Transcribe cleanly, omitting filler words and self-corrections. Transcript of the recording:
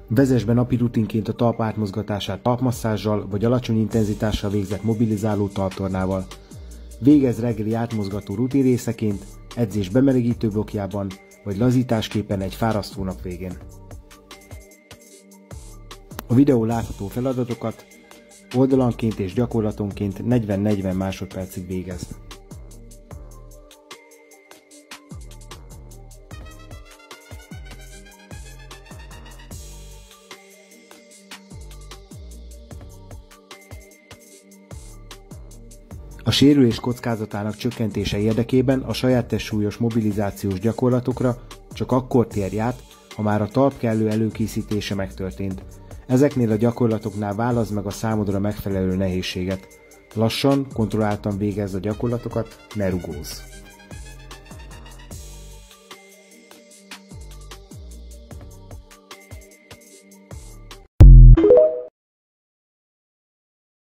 Vezess be napi rutinként a talp átmozgatását talpmasszázsal vagy alacsony intenzitással végzett mobilizáló talptornával. Végezz reggeli átmozgató rutin részeként, edzés bemelegítő blokkjában vagy lazításképpen egy fárasztó nap végén. A videó látható feladatokat oldalanként és gyakorlatonként 40-40 másodpercig végezz. A sérülés kockázatának csökkentése érdekében a saját testsúlyos mobilizációs gyakorlatokra csak akkor térj át, ha már a talp kellő előkészítése megtörtént. Ezeknél a gyakorlatoknál válaszd meg a számodra megfelelő nehézséget. Lassan, kontrolláltan végezd a gyakorlatokat, ne rugózz!